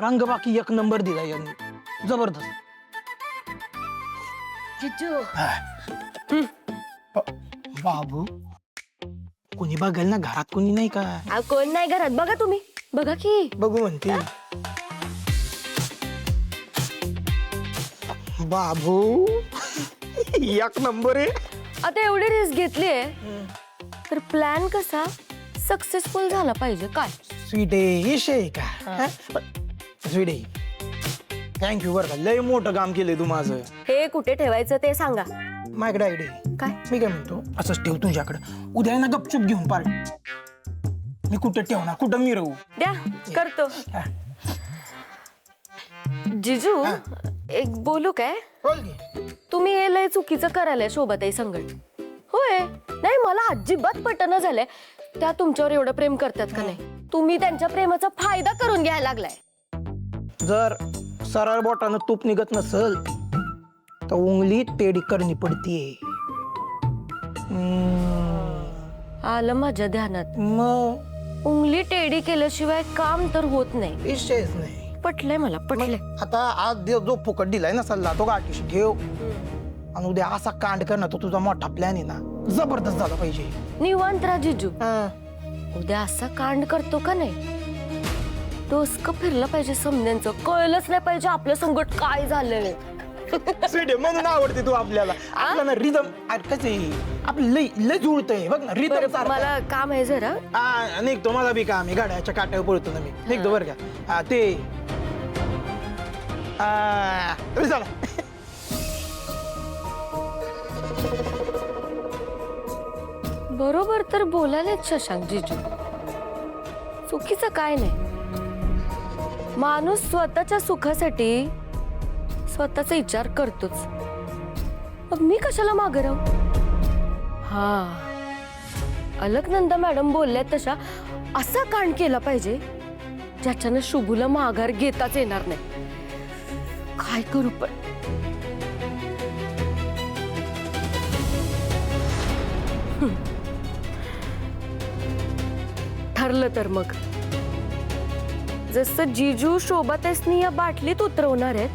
रंग बाकी एक नंबर दिला यांनी, जबरदस्त. बाबू कोणी बघेल ना, घरात कोणी नाही का? कोण नाही घरात, बघा तुम्ही, बघा की. बघू म्हणते. बाबू एक नंबर आहे. आता एवढी रिस्क घेतलीये तर प्लॅन कसा सक्सेसफुल झाला पाहिजे काय? स्वीट आहे, यश आहे का? स्वीट आहे, थँक्यू बरं का, लय मोठं काम केलंय तू माझं. हे कुठे ठेवायचं ते सांगा. माझ्याकडे आयडिया. काय? मी काय म्हणतो, असंच ठेव तुझ्याकडे, उद्या आहे ना गपचूप घेऊन पार्टी. मी कुठे ठेवणार, कुठं मिरवू? द्या करतो. हा. जिजू एक बोलू काय? बोल की. तुम्ही हे लय चुकीचं करायला शोभाताई संगत. होय, नाही मला अजिबात पटना झालंय त्या तुमच्यावर एवढं प्रेम करतात का नाही. तुम्ही त्यांच्या प्रेमाचा फायदा करून घ्यायला लागलाय. जर सरळ बोटानं तूप निघत नसल तर उंगली टेडी करणी पडतीये. आलं माझ्या ध्यानात. मग उंगली टेडी केल्याशिवाय काम तर होत नाही. विषयच नाही. पटलंय मला, पटलंय. आता आज जो फुकट दिलाय ना सल्ला, तो गाठीशी ठेव आणि उद्या असा कांड कर ना, तो तुझा मोठा प्लॅन आहे ना, जबरदस्त झाला पाहिजे. निवांत राहा जिजू. उद्या असा कांड करतो का नाही, डोसकं फिरलं पाहिजे, समजायचं कळलंच नाही पाहिजे आपल्या संकट काय झालंय. स्वीट आहे म्हणून आवडते तू आपल्याला. आपला ना रिदम कसे आपलं लय लय जुळतंय बघ ना रिदम. मला काम आहे जरा. निघतो, मला बी काम आहे, गाड्याच्या काट्यावर पळतो ना मी. निघतो बरं का. ते चला. बरोबर तर बोलायलेच शशांक जिजू, चुकीचं काय नाही. माणूस स्वतःच्या सुखासाठी स्वतःचा विचार करतोच, मग मी कशाला मागे राहू. हा, अलकनंदा मॅडम बोलल्या तशा असा कांड केला पाहिजे ज्याच्यानं शुभूला माघार घेताच येणार नाही. काय करू पण. ठरलं तर मग जसं जिजू शोभाताईसनी या बाटलीत उतरवणार आहेत,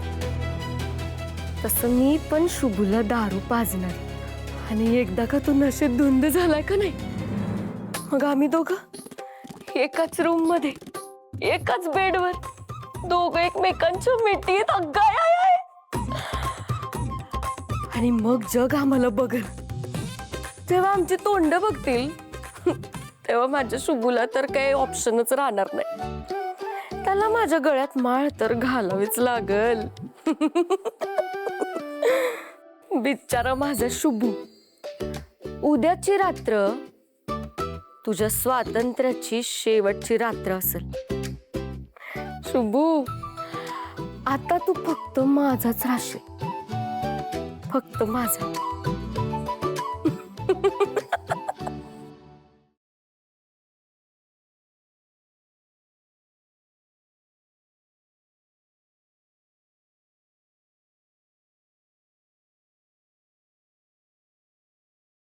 तसं मी पण शुभूला दारू पाजणार. आणि एकदा का तू नशेत धुंद झालाय का नाही, मग आम्ही दोघं एकाच रूम मध्ये एकाच बेडवर दोघं एकमेकांच्या मिठीत अग्गाय आहे. आणि मग जग आम्हाला बघल. जेव्हा आमची तोंड बघतील तेव्हा माझ्या शुभूला तर काही ऑप्शनच राहणार नाही. त्याला माझ्या गळ्यात माळ तर घालावीच लागल. बिचारा माझा शुभू. उद्याची रात्र तुझ्या स्वातंत्र्याची शेवटची रात्र असेल. शुभू, आता तू फक्त माझाच राहशील, फक्त माझा.